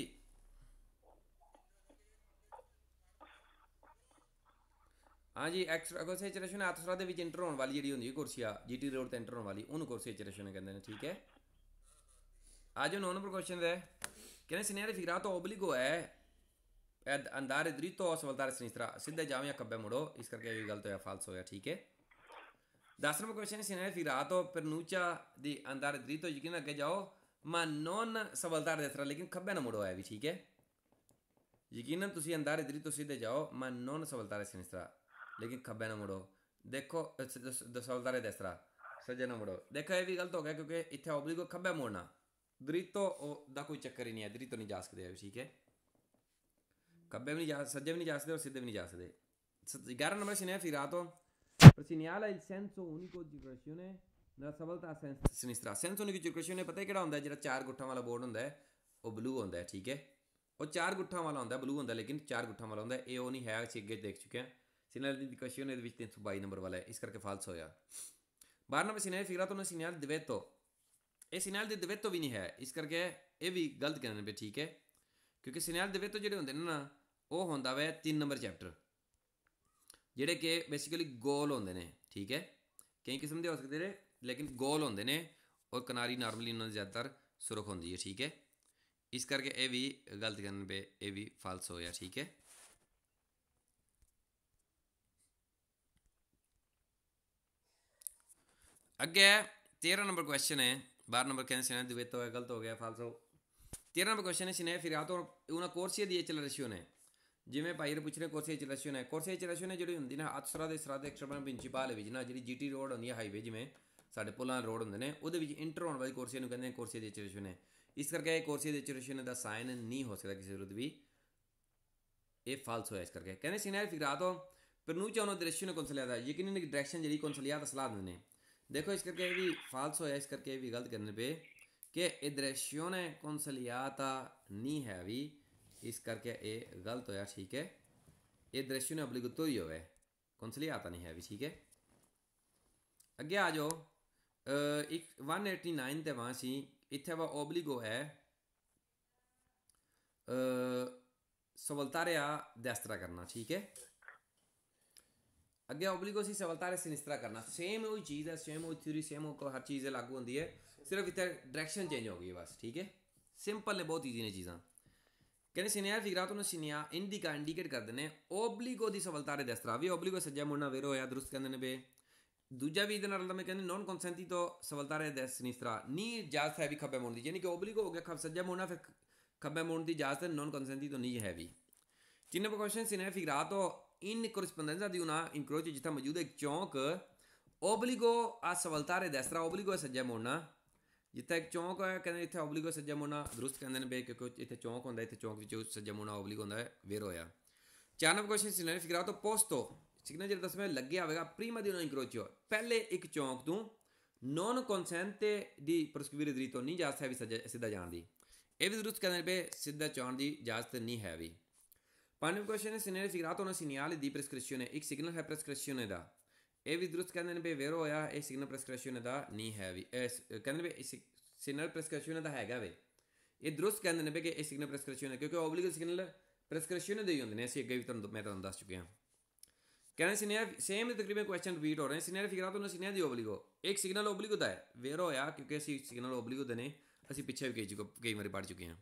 हाँ जी एक्स्ट्रा कोर्स एचरेशन आतसरा ਦੇ ਵਿੱਚ ਇੰਟਰ ਹੋਣ ਵਾਲੀ ਜਿਹੜੀ ਹੁੰਦੀ ਹੈ ਕੁਰਸੀ ਆ ਜੀਟੀ ਰੋਡ ਤੇ ਇੰਟਰ ਹੋਣ ਵਾਲੀ ਉਹਨੂੰ ਕੋਰਸ ਐਚਰੇਸ਼ਨ ਕਹਿੰਦੇ ਨੇ ਠੀਕ ਹੈ ਆ ਜਾਓ 9 ਨੰਬਰ ਕੁਐਸਚਨ ਹੈ ਕਹਿੰਦੇ ਸਿਨੈਰੇ ਫਿਗਰਾto obbligo è ad andare dritto o svoltare a sinistra ਸਿੱਧੇ ਜਾਓ ਜਾਂ ਖੱਬੇ ਮੁੜੋ ਇਸ ਕਰਕੇ ਇਹ ਗਲਤ ਹੋਇਆ ਫਾਲਸ ਹੋਇਆ ਠੀਕ ਹੈ 10 numero questione si è filato per Nuccia di andare dritto यकीन आगे जाओ ma non svoltare a destra लेकिन खब्बे ना मुड़ो है भी ठीक है यकीन तुसी andare dritto सीधे जाओ ma non svoltare a sinistra लेकिन खब्बे ना मुड़ो देखो svoltare a destra सज्जे ना मुड़ो देखो ये भी गलत हो गया क्योंकि इतने obbligo खब्बे मुड़ना dritto da कोई चक्कर ही नहीं है dritto नहीं जा सकते ठीक है खब्बे भी नहीं जा सज्जे भी नहीं जा सकते और सीधे भी नहीं जा सकते 11 नंबर si ne è filato पर segnala il senso unico di circolazione nella stavolta a sinistra senso unico di circolazione ਪਤਾ ਕਿਹੜਾ ਹੁੰਦਾ ਜਿਹੜਾ ਚਾਰ ਗੁੱਠਾਂ ਵਾਲਾ ਬੋਰਡ ਹੁੰਦਾ ਹੈ ਉਹ ਬਲੂ ਹੁੰਦਾ ਹੈ ਠੀਕ ਹੈ ਉਹ ਚਾਰ ਗੁੱਠਾਂ ਵਾਲਾ ਹੁੰਦਾ ਬਲੂ ਹੁੰਦਾ ਲੇਕਿਨ ਚਾਰ ਗੁੱਠਾਂ ਵਾਲਾ ਹੁੰਦਾ ਇਹ ਉਹ ਨਹੀਂ ਹੈ ਅਸੀਂ ਅੱਗੇ ਦੇਖ ਚੁੱਕੇ ਹਾਂ segnale di circolazione ਦੇ ਵਿੱਚ 322 ਨੰਬਰ ਵਾਲਾ ਹੈ ਇਸ ਕਰਕੇ ਫਾਲਸ ਹੋਇਆ 12 number segnale figurato un segnale di divetto ਇਹ segnale di divetto ਵੀ ਨਹੀਂ ਹੈ ਇਸ ਕਰਕੇ ਇਹ ਵੀ ਗਲਤ ਕਹਿੰਦੇ ਨੇ ਠੀਕ ਹੈ ਕਿਉਂਕਿ segnale di divetto ਜਿਹੜੇ ਹੁੰਦੇ ਨੇ ਨਾ ਉਹ ਹੁੰਦਾ ਵੇ 3 ਨੰਬਰ ਚੈਪਟਰ ਜਿਹੜੇ ਕਿ ਬੇਸਿਕਲੀ ਗੋਲ ਹੁੰਦੇ ਨੇ ਠੀਕ ਹੈ ਕਈ ਕਿਸਮ ਦੇ ਹੋ ਸਕਦੇ ਨੇ ਲੇਕਿਨ ਗੋਲ ਹੁੰਦੇ ਨੇ ਔਰ ਕਿਨਾਰੀ ਨਾਰਮਲੀ ਉਹਨਾਂ ਦੀ ਜ਼ਿਆਦਾਤਰ ਸੁਰਖ ਹੁੰਦੀ ਹੈ ਠੀਕ ਹੈ ਇਸ ਕਰਕੇ ਇਹ ਵੀ ਗਲਤ ਕਰਨ ਪੇ ਇਹ ਵੀ ਫਾਲਸ ਹੋਇਆ ਠੀਕ ਹੈ ਅੱਗੇ 13 ਨੰਬਰ ਕੁਐਸਚਨ ਹੈ 12 ਨੰबर ਕਹਿੰਦੇ ਸੀ ਨਾ ਦੁਵੇਤੋ ਹੈ ਗਲਤ ਹੋ ਗਿਆ ਫਾਲਸ 13 ਨੰਬਰ ਕੁਐਸਚਨ ਹੈ Cine ਫਿਰਾto una corsia di accelerazione ਜਿਵੇਂ ਭਾਈ ਪੁੱਛ ਰਹੇ ਕੋਰਸ ਐਚਰੇਸ਼ਨ ਹੈ ਕੋਰਸ ਐਚਰੇਸ਼ਨ ਜਿਹੜੀ ਹੁੰਦੀ ਨਾ ਅਤਸਰਾ ਦੇ ਸਰਾ ਦੇ ਐਕਸਟਰਾ ਪ੍ਰਿੰਸੀਪਲ ਵਿੱਚ ਨਾ ਜਿਹੜੀ ਜੀਟੀ ਰੋਡ ਹੁੰਦੀ ਹੈ ਹਾਈਵੇ ਜਿਵੇਂ ਸਾਡੇ ਪੁਲਾਂ ਰੋਡ ਹੁੰਦੇ ਨੇ ਉਹਦੇ ਵਿੱਚ ਇੰਟਰ ਹੋਣ ਵਾਲੀ ਕੋਰਸ ਨੂੰ ਕਹਿੰਦੇ ਨੇ ਕੋਰਸ ਦੀ ਐਚਰੇਸ਼ਨ ਹੈ ਇਸ ਕਰਕੇ ਇਹ ਕੋਰਸ ਦੀ ਐਚਰੇਸ਼ਨ ਦਾ ਸਾਈਨ ਨਹੀਂ ਹੋ ਸਕਦਾ ਕਿਸੇ ਵਿਰੁੱਧ ਵੀ ਇਹ ਫਾਲਸ ਹੋਇਆ ਇਸ ਕਰਕੇ ਕਹਿੰਦੇ ਸਿਨੈਰ ਫਿਗਰਾto per nuncia una direzione consigliata ਯਕੀਨਨ ਇੱਕ ਡਾਇਰੈਕਸ਼ਨ ਜਿਹੜੀ consigliata ਸਲਾਹ ਦਿੰਦੇ ਨੇ ਦੇਖੋ ਇਸ ਕਰਕੇ ਇਹ ਵੀ ਫਾਲਸ ਹੋਇਆ ਇਸ ਕਰਕੇ ਇਹ ਵੀ ਗਲਤ ਕਰਨੇ ਪਏ ਕਿ ਇਹ direzione consigliata ਨਹੀਂ ਹੈ ਵੀ ਇਸ ਕਰਕੇ ਇਹ ਗਲਤ ਹੋਇਆ ਠੀਕ ਹੈ ਇਹ direzione obbligatoria ਹੈ consigliata ਨਹੀਂ ਹੈ ਵੀ ਠੀਕ ਹੈ ਅੱਗੇ ਆ ਜਾਓ ਇੱਕ 189 ਤੇ ਵਾਂ ਸੀ ਇੱਥੇ ਵਾ obbligo ਹੈ svoltare a destra ਕਰਨਾ ਠੀਕ ਹੈ ਅੱਗੇ obbligo C svoltare a sinistra ਕਰਨਾ ਸੇਮ ਉਹੀ ਚੀਜ਼ ਹੈ ਸੇਮ ਉਹ ਥਿਊਰੀ ਸੇਮ ਉਹ ਹਰ ਚੀਜ਼ ਲਾਗੂ ਹੁੰਦੀ ਹੈ ਸਿਰਫ ਇੱਥੇ ਡਾਇਰੈਕਸ਼ਨ ਚੇਂਜ ਹੋ ਗਈ ਹੈ ਬਸ ਠੀਕ ਹੈ ਸਿੰਪਲ ਨੇ ਬਹੁਤ ਈਜ਼ੀ ਨੇ ਚੀਜ਼ਾਂ ਕਹਿੰਦੇ ਸਿਨਿਆ ਫਿਗਰਾto ਨੂੰ ਸਿਨਿਆ ਇੰਡੀਕੇਟ ਕਰਦੇ ਨੇ obbligo the svoltare a destra we obbligo ਸੱਜਾ ਮੁੜਨਾ ਵੇਰੋ ਹੋਇਆ ਦਰੁਸਤ ਕਹਿੰਦੇ ਨੇ ਬੇ ਦੂਜਾ ਵੀ ਇਹਦੇ ਨਾਲ ਮੈਂ ਕਹਿੰਦੇ non consentito svoltare a sinistra ਨਹੀਂ ਇਜਾਜ਼ਤ ਹੈ ਵੀ ਖੱਬੇ ਮੁੜਨ ਦੀ ਯਾਨੀ ਕਿ obbligo ਹੋ ਗਿਆ ਸੱਜਾ ਮੁੜਨਾ ਫਿਰ ਖੱਬੇ ਮੁੜਨ ਦੀ ਇਜਾਜ਼ਤ ਹੈ ਨੋਨ consentito ਨਹੀਂ ਹੈ ਵੀ ਤਿੰਨ question Siena ਫਿਗਰਾto in corrispondenza di una incrocio ਜਿੱਥੇ ਮੌਜੂਦ ਹੈ ਇੱਕ ਚੌਂਕ obbligo a svoltare a destra obbligo ਹੈ ਸੱਜਾ ਮੁੜਨਾ ਜਿੱਥੇ ਇੱਕ ਚੌਂਕ ਹੈ ਕਹਿੰਦੇ ਇੱਥੇ ਓਬਲੀਗੋ ਸੱਜਾ ਮੁੜਨਾ ਦਰੁਸਤ ਕਹਿੰਦੇ ਨੇ ਬੇ ਕਿਉਂਕਿ ਇੱਥੇ ਚੌਂਕ ਹੁੰਦਾ ਇੱਥੇ ਚੌਂਕ ਵਿੱਚ ਸੱਜਾ ਮੁੜਨਾ ਓਬਲੀਗੋ ਹੁੰਦਾ ਹੈ ਵੇਰ ਹੋਇਆ 4 number question signal figure out ਪੋਸਟੋ ਸਿਗਨਲ ਜਿਹੜਾ ਦਸਵੇਂ ਲੱਗਿਆ ਹੋਵੇਗਾ ਪ੍ਰੀਮਾ ਦੀ ਇਨਕਰੋਚਿਓ ਪਹਿਲੇ ਇੱਕ ਚੌਂਕ ਤੋਂ ਨੌਨ ਕਨਸੈਂਟੇ ਦੀ ਪ੍ਰੋਸਕਿਊਰੀ ਦਰੀਤੋਂ ਨਹੀਂ ਇਜਾਜ਼ਤ ਹੈ ਵੀ ਸਿੱਧਾ ਜਾਣ ਦੀ ਇਹ ਵੀ ਦਰੁਸਤ ਕਹਿੰਦੇ ਨੇ ਬੇ ਸਿੱਧਾ ਜਾਣ ਦੀ ਇਜਾਜ਼ਤ ਨਹੀਂ ਹੈ ਵੀ 5 ਕੁਐਸਚਨ ਹੈ signal figure out una segnale di prescrizione ਇੱਕ ਸਿਗਨਲ ਹੈ ਪ੍ਰੈਸਕ੍ਰਿਪਸ਼ਨ ਦਾ ਇਹ ਵੀ ਦਰੁਸਤ ਕਹਿੰਦੇ ਨੇ ਬੇ ਵੇਰ ਹੋਇਆ ਇਹ ਸਿਗਨਲ ਪ੍ਰੈਸਕ੍ਰਿਪਸ਼ਨ ਦਾ ਨਹੀਂ ਹੈ ਵੀ ਕਹਿੰਦੇ ਨੇ ਬੇ ਸਿਗਨਲ ਪ੍ਰੈਸਕ੍ਰਿਪਸ਼ਨ ਦਾ ਹੈਗਾ ਵੇ ਇਹ ਦਰੁਸਤ ਕਹਿੰਦੇ ਨੇ ਬੇ ਕਿ ਇਹ ਸਿਗਨਲ ਪ੍ਰੈਸਕ੍ਰਿਪਸ਼ਨ ਹੈ ਕਿਉਂਕਿ ਓਬਲੀਗੋ ਸਿਗਨਲ ਪ੍ਰੈਸਕ੍ਰਿਪਸ਼ਨ ਦੇ ਹੀ ਹੁੰਦੇ ਨੇ ਅਸੀਂ ਅੱਗੇ ਵੀ ਤੁਹਾਨੂੰ ਦੱਸ ਚੁੱਕੇ ਹਾਂ ਕਹਿੰਦੇ ਸਿਗਨਲ ਸੇਮ ਤਕਰੀਬਨ ਕੁਐਸਚਨ ਰਿਪੀਟ ਹੋ ਰਹੇ ਸਿਗਨਲ ਫਿਗਰ ਆਊਟ ਉਹਨਾਂ ਸਿਗਨਲ ਦੀ ਓਬਲੀਗੋ ਇੱਕ ਸਿਗਨਲ ਓਬਲੀਗੋ ਦਾ ਹੈ ਵੇਰ ਹੋਇਆ ਕਿਉਂਕਿ ਅਸੀਂ ਸਿਗਨਲ ਓਬਲੀਗੋ ਦੇ ਨੇ ਅਸੀਂ ਪਿੱਛੇ ਵੀ ਕਈ ਵਾਰੀ ਪੜ੍ਹ ਚੁੱਕੇ ਹਾਂ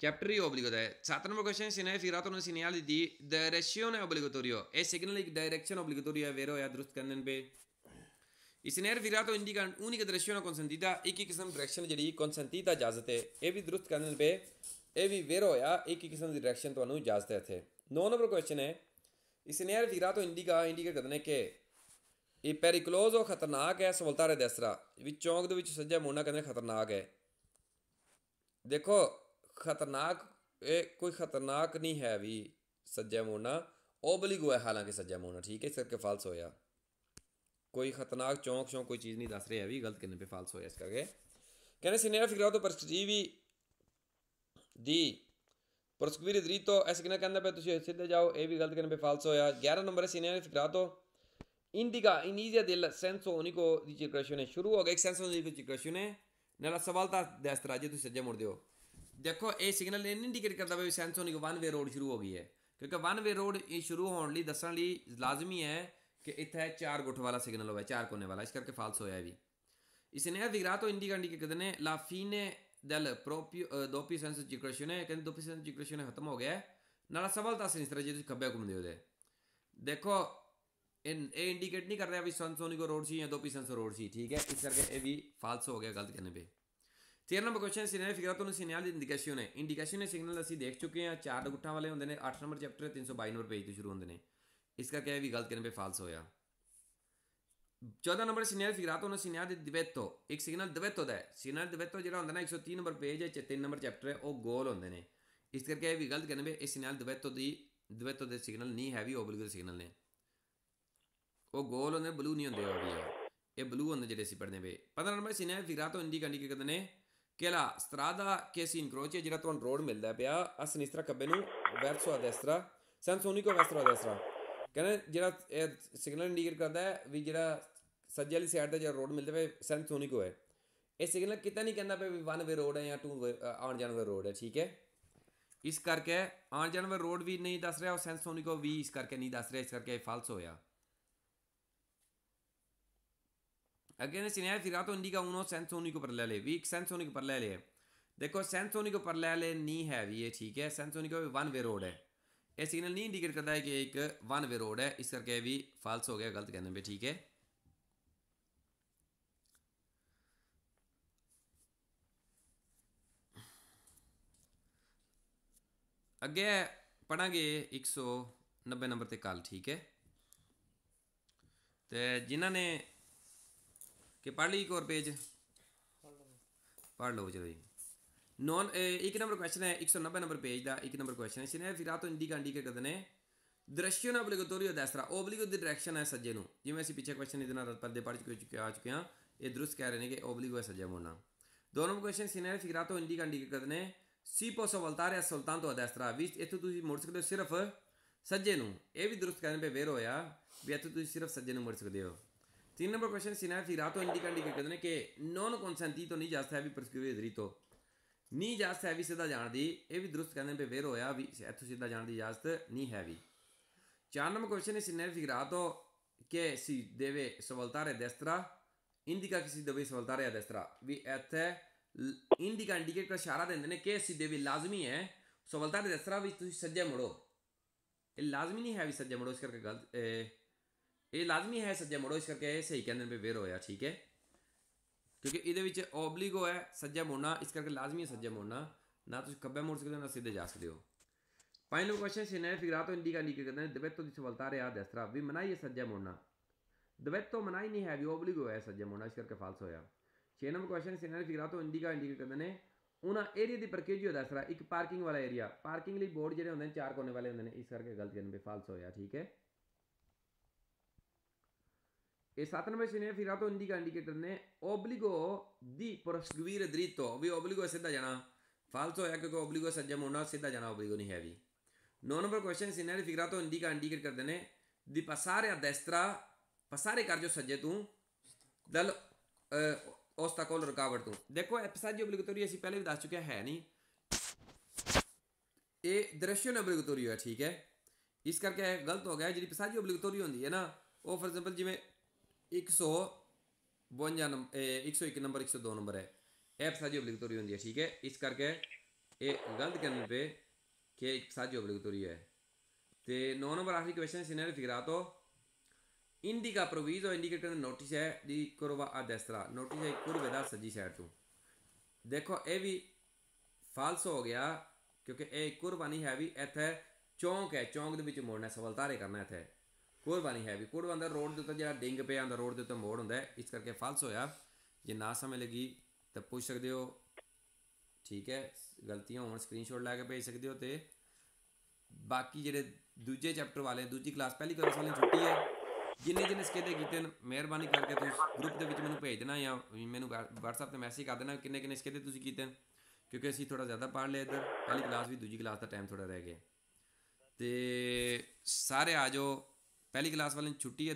ਚੈਪਟਰ ਹੀ ਓਬਲੀਗੋ ਦਾ ਹੈ 7 number question signal figure out ਉਹਨਾਂ ਸਿਗਨਲ ਦੀ direzione obbligatorio ਇਹ ਸਿਗਨਲ ਇੱਕ ਡਾਇਰੈਕਸ਼ਨ ਓਬਲੀਗatorio ਹੈ ਵੇਰ ਹੋਇਆ ਦਰੁਸਤ ਕਹਿੰਦੇ ਨੇ ਬੇ Il segnale figurato indica un'unica direzione consentita ਇੱਕ ਹੀ ਕਿਸਮ ਡਾਇਰੈਕਸ਼ਨ ਜਿਹੜੀ consentita ਇਜਾਜ਼ਤ ਹੈ ਇਹ ਵੀ ਦਰੁਸਤ ਕਹਿੰਦੇ ਨੇ ਬੇ ਇਹ ਵੀ ਵੇਰ ਹੋਇਆ ਇੱਕ ਹੀ ਕਿਸਮ ਦੀ ਡਾਇਰੈਕਸ਼ਨ ਤੁਹਾਨੂੰ ਇਜਾਜ਼ਤ ਹੈ ਇੱਥੇ 9 ਨੰਬਰ ਕੁਐਸਚਨ ਹੈ il segnale figurato indica ਕਰਦੇ ਨੇ ਕਿ ਇਹ pericoloso ਖਤਰਨਾਕ ਹੈ ਸਵਲਤਾਰੇ ਦਸਰਾ ਵੀ ਚੌਂਕ ਦੇ ਵਿੱਚ ਸੱਜਾ ਮੋੜਨਾ ਕਹਿੰਦੇ ਖਤਰਨਾਕ ਹੈ ਦੇਖੋ ਖਤਰਨਾਕ ਇਹ ਕੋਈ ਖਤਰਨਾਕ ਨਹੀਂ ਹੈ ਵੀ ਸੱਜਾ ਮੋੜਨਾ ਓਬਲੀਗੋ ਹੈ ਹਾਲਾਂਕਿ ਸੱਜਾ ਮੋੜਨਾ ਠੀਕ ਹੈ ਇਸ ਕਰਕੇ ਫਾਲਸ ਹੋਇਆ ਕੋਈ ਖਤਰਨਾਕ ਚੌਂਕ ਕੋਈ ਚੀਜ਼ ਨਹੀਂ ਦੱਸ ਰਿਹਾ ਵੀ ਗਲਤ ਕਿੰਨੇ ਪੇ ਫਾਲਸ ਹੋਇਆ ਇਸ ਕਰਕੇ ਕਹਿੰਦੇ ਸਿਨੇਰਾ ਫਿਗਰਾto ਪ੍ਰਸਕ੍ਰਿਟਿਵੀ ਦੀ ਪ੍ਰਸਕ੍ਰਿਟਿਵੀ ਦਰੀਤੋ ਐਸੇ ਕਿੰਨਾ ਕਹਿੰਦਾ ਪਏ ਤੁਸੀਂ ਸਿੱਧੇ ਜਾਓ ਇਹ ਵੀ ਗਲਤ ਕਿੰਨੇ ਪੇ ਫਾਲਸ ਹੋਇਆ 11 number ਸਿਨੇਰਾ ਫਿਗਰਾto indica inizia del senso unico di circolazione ਸ਼ੁਰੂ ਹੋ ਗਿਆ ਇੱਕ senso unico di circolazione nella svolta destra ਜੇ ਤੁਸੀਂ ਸੱਜੇ ਮੁੜਦੇ ਹੋ ਦੇਖੋ ਇਹ ਸਿਗਨਲ ਇਹ ਇੰਡੀਕੇਟ ਕਰਦਾ ਵੀ senso unico one way road ਸ਼ੁਰੂ ਹੋ ਗਈ ਹੈ ਕਿਉਂਕਿ ਵਨ ਵੇ ਰੋਡ ਇਹ ਸ਼ੁਰੂ ਹੋਣ ਲਈ ਦੱਸਣ ਲਈ ਲਾਜ਼ਮੀ ਹੈ ਕਿ ਇੱਥੇ 4 ਗੁੱਠ ਵਾਲਾ ਸਿਗਨਲ ਹੋਵੇ 4 ਕੋਨੇ ਵਾਲਾ ਇਸ ਕਰਕੇ ਫਾਲਸ ਹੋਇਆ ਵੀ ਇਸ ਨੇ ਫਿਗਰਾto indica ਕਰਦੇ ਨੇ la fine del proprio doppio senso di circolazione ਕਹਿੰਦੇ doppio senso di circolazione ਖਤਮ ਹੋ ਗਿਆ ਨਾਲ ਸਵਲਤਾ ਸਿਨਿਸਟਰ ਜੇ ਤੁਸੀਂ ਖੱਬੇ ਘੁੰਮਦੇ ਹੋ ਦੇਖੋ ਇਹ ਇੰਡੀਕੇਟ ਨਹੀਂ ਕਰ ਰਿਹਾ ਵੀ senso unico ਰੋਡ ਸੀ ਜਾਂ doppio senso ਰੋਡ ਸੀ ਠੀਕ ਹੈ ਇਸ ਕਰਕੇ ਇਹ ਵੀ ਫਾਲਸ ਹੋ ਗਿਆ ਗਲਤ ਕਹਿੰਦੇ ਪਏ 13 ਨੰਬਰ ਕੁਐਸਚਨ ਸਿਗਨਲ ਫਿਗਰਾto ਨੂੰ ਸਿਗਨਲ ਦੀ ਇੰਡੀਕੇਸ਼ਨ ਸਿਗਨਲ ਅਸੀਂ ਦੇਖ ਚੁੱਕੇ ਹਾਂ 4 ਗੁੱਠਾਂ ਵਾਲੇ ਹੁੰਦੇ ਨੇ 8 ਨੰਬਰ ਚੈਪਟਰ 322 ਨੰਬਰ ਪੇਜ ਤੋਂ ਸ਼ੁਰੂ ਹੁੰਦੇ ਨੇ ਇਸ ਕਰਕੇ ਇਹ ਵੀ ਗਲਤ ਕਹਿੰਦੇ ਪਏ ਫਾਲਸ ਹੋਇਆ 14 ਨੰਬਰ ਸਿਗਨਲ ਫਿਗਰਾto ਨੂੰ ਸਿਗਨਲ ਦੀ ਦਿਵੈਤੋ ਇੱਕ ਸਿਗਨਲ ਦਿਵੈਤੋ ਦਾ ਹੈ ਸਿਗਨਲ ਦਿਵੈਤੋ ਜਿਹੜਾ ਹੁੰਦਾ ਨਾ 103 ਨੰਬਰ ਪੇਜ ਹੈ 3 ਨੰਬਰ ਚੈਪਟਰ ਹੈ ਉਹ ਗੋਲ ਹੁੰਦੇ ਨੇ ਇਸ ਕਰਕੇ ਇਹ ਵੀ ਗਲਤ ਕਹਿੰਦੇ ਪਏ ਇਹ ਸਿਗਨਲ ਦਿਵੈਤੋ ਦੇ ਸਿਗਨਲ ਨਹੀਂ ਹੈ ਵੀ ਓਬਲੀਗੋ ਦੇ ਸਿਗਨਲ ਨੇ ਉਹ ਗੋਲ ਹੁੰਦੇ ਬਲੂ ਨਹੀਂ ਹੁੰਦੇ ਉਹ ਵੀ ਇਹ ਬਲੂ ਹੁੰਦੇ ਜਿਹੜੇ ਅਸੀਂ ਪੜ੍ਹਦੇ ਪਏ 15 ਨੰਬਰ ਸਿਗਨਲ ਫਿਗਰਾto indica ਕਰਦੇ ਨੇ ਕਿ la strada che si incrocia ਜਿਹੜਾ ਤੁਹਾਨੂੰ ਰੋਡ ਮਿਲਦਾ ਪਿਆ ਆ ਸਿਨਿਸਟਰਾ ਖੱਬੇ ਨੂੰ verso a destra senso unico verso a destra ਕਹਿੰਦੇ ਜਿਹੜਾ ਇਹ ਸਿਗਨਲ ਇੰਡੀਕੇਟ ਕਰਦਾ ਹੈ ਵੀ ਜਿਹੜਾ ਸੱਜੇ ਵਾਲੀ ਸਾਈਡ ਦਾ ਜਿਹੜਾ ਰੋਡ ਮਿਲਦਾ ਪਿਆ senso unico ਹੈ ਇਹ ਸਿਗਨਲ ਕਿਤੇ ਨਹੀਂ ਕਹਿੰਦਾ ਪਿਆ ਵੀ 1 ਵੇ ਰੋਡ ਹੈ ਜਾਂ 2 ਵੇ ਆਉਣ ਜਾਣ ਵੇ ਰੋਡ ਹੈ ਠੀਕ ਹੈ ਇਸ ਕਰਕੇ ਆਉਣ ਜਾਣ ਵੇ ਰੋਡ ਵੀ ਨਹੀਂ ਦੱਸ ਰਿਹਾ ਉਹ senso unico ਵੀ ਇਸ ਕਰਕੇ ਨਹੀਂ ਦੱਸ ਰਿਹਾ ਇਸ ਕਰਕੇ ਇਹ ਫਾਲਸ ਹੋਇਆ ਅੱਗੇ ਨੇ ਸਿਗਨਲ ਫਿਗਰਾto indica uno senso unico parallele ਵੀ ਇੱਕ senso unico parallele ਹੈ ਦੇਖੋ senso unico parallele ਨਹੀਂ ਹੈ ਵੀ ਇਹ ਠੀਕ ਹੈ senso unico ਵੀ 1 ਵੇ ਰੋਡ ਹੈ ਇਹ ਸਿਗਨਲ ਨਹੀਂ ਇੰਡੀਕੇਟ ਕਰਦਾ ਹੈ ਕਿ ਇੱਕ 1 ਵੇ ਰੋਡ ਹੈ ਇਸ ਕਰਕੇ ਵੀ ਫਾਲਸ ਹੋ ਗਿਆ ਗਲਤ ਕਹਿੰਦੇ ਪਏ ਠੀਕ ਹੈ ਅੱਗੇ ਪੜਾਂਗੇ 190 ਨੰਬਰ ਤੇ ਕੱਲ ਠੀਕ ਹੈ ਤੇ ਜਿਨ੍ਹਾਂ ਨੇ ਕਿ ਪੜ੍ਹ ਲਈ ਇੱਕ ਹੋਰ ਪੇਜ ਪੜ੍ਹ ਲਓ ਚਲੋ ਜੀ ਇੱਕ ਨੰਬਰ ਕੁਐਸਚਨ ਹੈ 190 ਨੰਬਰ ਪੇਜ ਦਾ ਇੱਕ ਨੰਬਰ ਕੁਐਸਚਨ ਹੈ ਸਿਨੇ ਫਿਗਰਾto indica ਕਰਦੇ ਨੇ direzione obbligatoria destra ਓਬਲੀਗੋ ਦੀ ਡਾਇਰੈਕਸ਼ਨ ਹੈ ਸੱਜੇ ਨੂੰ ਜਿਵੇਂ ਅਸੀਂ ਪਿੱਛੇ ਕੁਐਸਚਨ ਇਹਦੇ ਨਾਲ ਪਰਦੇ ਪੜ੍ਹ ਚੁੱਕੇ ਹਾਂ ਇਹ ਦਰੁਸਤ ਕਹਿ ਰਹੇ ਨੇ ਕਿ ਓਬਲੀਗੋ ਹੈ ਸੱਜਾ ਮੁੜਨਾ ਦੋ ਨੰਬਰ ਕੁਐਸਚਨ ਸਿਨੇ ਫਿਗਰਾto indica ਕਰਦੇ ਨੇ si posso voltare soltanto a destra ਵੀ ਇੱਥੋਂ ਤੁਸੀਂ ਮੁੜ ਸਕਦੇ ਹੋ ਸਿਰਫ ਸੱਜੇ ਨੂੰ ਇਹ ਵੀ ਦਰੁਸਤ ਕਹਿੰਦੇ ਪਏ ਵੇਰ ਹੋਇਆ ਵੀ ਇੱਥੋਂ ਤੁਸੀਂ ਸਿਰਫ ਸੱਜੇ ਨੂੰ ਮੁੜ ਸਕਦੇ ਹੋ 3 ਨੰਬਰ ਕੁਐਸਚਨ ਸਿਨੇ ਫਿਗਰਾto indica ਕਰਦੇ ਨੇ ਕਿ non consentito ਨਹੀਂ ਇਜਾਜ਼ਤ ਹੈ ਵੀ ਪ੍ਰਸਕ੍ਰਿਟਿਵ ਦਰੀਤੋਂ ਨਹੀਂ ਇਜਾਜ਼ਤ ਹੈ ਵੀ ਸਿੱਧਾ ਜਾਣ ਦੀ ਇਹ ਵੀ ਦਰੁਸਤ ਕਹਿੰਦੇ ਪਏ ਵੇਰ ਹੋਇਆ ਵੀ ਇੱਥੋਂ ਸਿੱਧਾ ਜਾਣ ਦੀ ਇਜਾਜ਼ਤ ਨਹੀਂ ਹੈ ਵੀ 4 ਨੰਬਰ ਕੁਐਸਚਨ ਹੈ Cine ਫਿਗਰਾto che si deve svoltare a destra indica che si deve svoltare a destra ਵੀ ਇੱਥੇ indica indicate ਦਾ ਇਸ਼ਾਰਾ ਦਿੰਦੇ ਨੇ ਕਿ si deve ਲਾਜ਼ਮੀ ਹੈ svoltare a destra ਵੀ ਤੁਸੀਂ ਸੱਜੇ ਮੁੜੋ ਇਹ ਲਾਜ਼ਮੀ ਨਹੀਂ ਹੈ ਵੀ ਸੱਜੇ ਮੁੜੋ ਇਸ ਕਰਕੇ ਗਲਤ ਇਹ ਲਾਜ਼ਮੀ ਹੈ ਸੱਜੇ ਮੁੜੋ ਇਸ ਕਰਕੇ ਇਹ ਸਹੀ ਕਹਿੰਦੇ ਨੇ ਵੇਰ ਹੋਇਆ ਠੀਕ ਹੈ ਕਿਉਂਕਿ ਇਹਦੇ ਵਿੱਚ ਓਬਲੀਗੋ ਹੈ ਸੱਜਾ ਮੁੜਨਾ ਇਸ ਕਰਕੇ ਲਾਜ਼ਮੀ ਹੈ ਸੱਜਾ ਮੁੜਨਾ ਨਾ ਤੁਸੀਂ ਖੱਬੇ ਮੁੜ ਸਕਦੇ ਹੋ ਨਾ ਸਿੱਧੇ ਜਾ ਸਕਦੇ ਹੋ ਫਾਈਨਲ ਕੁਐਸਚਨ ਸਿਨੇ ਫਿਗਰਾto indica ਕਰਦੇ ਨੇ ਦਿਵੈਤੋ ਦੀ ਸਵਲਤਾਰੇ ਆ ਦਸਤਰਾ ਵੀ ਮਨਾਈ ਹੈ ਸੱਜਾ ਮੁੜਨਾ ਦਿਵੈਤੋ ਮਨਾਈ ਨਹੀਂ ਹੈ ਵੀ ਓਬਲੀਗੋ ਹੈ ਸੱਜਾ ਮੁੜਨਾ ਇਸ ਕਰਕੇ ਫਾਲਸ ਹੋਇਆ 6 number question scenario figure out ਇੰਡੀਕਾ ਇੰਡੀਕੇਟ ਕਰਦੇ ਨੇ ਉਹਨਾਂ ਏਰੀਆ ਦੀ ਪ੍ਰਕਿਰਿਆ ਦੱਸ ਰਿਹਾ ਇੱਕ ਪਾਰਕਿੰਗ ਵਾਲਾ ਏਰੀਆ ਪਾਰਕਿੰਗ ਲਈ ਬੋਰਡ ਜਿਹੜੇ ਹੁੰਦੇ ਨੇ 4 ਕੋਨੇ ਵਾਲੇ ਹੁੰਦੇ ਨੇ ਇਸ ਕਰਕੇ ਗਲਤ ਕਰਨ ਫਾਲਸ ਹੋਇਆ ਠੀਕ ਹੈ e 7 nome significato indica indicator ne obbligo di proseguire dritto vi obbligo è siddha jana falso è che obbligo è sajja monna siddha jana obbligo नहीं है भी 9 number question significato indica indicate ਕਰਦੇ ਨੇ di passare a destra passare ਕਰ ਜੋ ਸੱਜੇ ਤੂੰ Dal ostacolo ਰੁਕਾਵਟ ਤੂੰ ਦੇਖੋ ਇਹ passaggio obbligatorio ਅਸੀਂ ਪਹਿਲੇ ਵੀ ਦੱਸ ਚੁੱਕਿਆ ਹੈ ਨਹੀਂ ਇਹ direzione obbligatorio ਹੈ ਠੀਕ ਹੈ ਇਸ ਕਰਕੇ ਇਹ ਗਲਤ ਹੋ ਗਿਆ ਜਿਹੜੀ passaggio obbligatorio ਹੁੰਦੀ ਹੈ ਨਾ ਉਹ ਫॉर ਐਗਜ਼ਾਮਪਲ ਜਿਵੇਂ 101 ਨੰਬਰ 102 ਨੰਬਰ ਹੈ ਇਹ passaggio obbligatorio ਹੁੰਦੀ ਹੈ ਠੀਕ ਹੈ ਇਸ ਕਰਕੇ ਇਹ ਗਲਤ ਕਰਨ ਪੇ ਕਿ ਇੱਕ passaggio obbligatorio ਹੈ ਤੇ 9 ਨੰਬਰ ਆਖਰੀ ਕੁਐਸਚਨ ਸਿਨੈਰੀਓ ਫਿਗਰਾto indica provviso indicator notice ਹੈ di curva a destra notice ਹੈ curve ਦਾ ਸੱਜੀ ਸਾਈਡ ਤੋਂ ਦੇਖੋ ਇਹ ਵੀ ਫਾਲਸ ਹੋ ਗਿਆ ਕਿਉਂਕਿ ਇਹ curva ਨਹੀਂ ਹੈ ਵੀ ਇੱਥੇ ਚੌਂਕ ਹੈ ਚੌਂਕ ਦੇ ਵਿੱਚ ਮੋੜਨਾ ਸਵਲਤਾਰੇ ਕਰਨਾ ਇੱਥੇ curva ਨਹੀਂ ਹੈ ਵੀ curva ਅੰਦਰ ਰੋਡ ਦੇ ਉੱਤੇ ਜਿਹੜਾ ਡਿੰਗ ਪਿਆ ਹੁੰਦਾ ਰੋਡ ਦੇ ਉੱਤੇ ਮੋੜ ਹੁੰਦਾ ਇਸ ਕਰਕੇ ਫਾਲਸ ਹੋਇਆ ਜੇ ਨਾ ਸਮਝ ਲੱਗੀ ਤਾਂ ਪੁੱਛ ਸਕਦੇ ਹੋ ਠੀਕ ਹੈ ਗਲਤੀਆਂ ਹੋਣ ਸਕਰੀਨਸ਼ਾਟ ਲੈ ਕੇ ਭੇਜ ਸਕਦੇ ਹੋ ਤੇ ਬਾਕੀ ਜਿਹੜੇ ਦੂਜੇ ਚੈਪਟਰ ਵਾਲੇ ਦੂਜੀ ਕਲਾਸ ਪਹਿਲੀ ਕਲਾਸ ਵਾਲੀ ਛੁੱਟੀ ਹੈ ਜਿੰਨੇ ਸਕੇਦੇ ਕੀਤੇ ਮਿਹਰਬਾਨੀ ਕਰਕੇ ਤੁਸੀਂ ਗਰੁੱਪ ਦੇ ਵਿੱਚ ਮੈਨੂੰ ਭੇਜ ਦੇਣਾ ਜਾਂ ਮੈਨੂੰ WhatsApp ਤੇ ਮੈਸੇਜ ਕਰ ਦੇਣਾ ਕਿੰਨੇ ਸਕੇਦੇ ਤੁਸੀਂ ਕੀਤੇ ਕਿਉਂਕਿ ਅਸੀਂ ਥੋੜਾ ਜ਼ਿਆਦਾ ਪੜ੍ਹ ਲਿਆ ਇੱਧਰ ਪਹਿਲੀ ਕਲਾਸ ਵੀ ਦੂਜੀ ਕਲਾਸ ਦਾ ਟਾਈਮ ਥੋੜਾ ਰਹਿ ਗਿਆ ਤੇ ਸਾਰੇ ਆ ਜਾਓ ਪਹਿਲੀ ਕਲਾਸ ਵਾਲਿਆਂ ਨੂੰ ਛੁੱਟੀ ਹੈ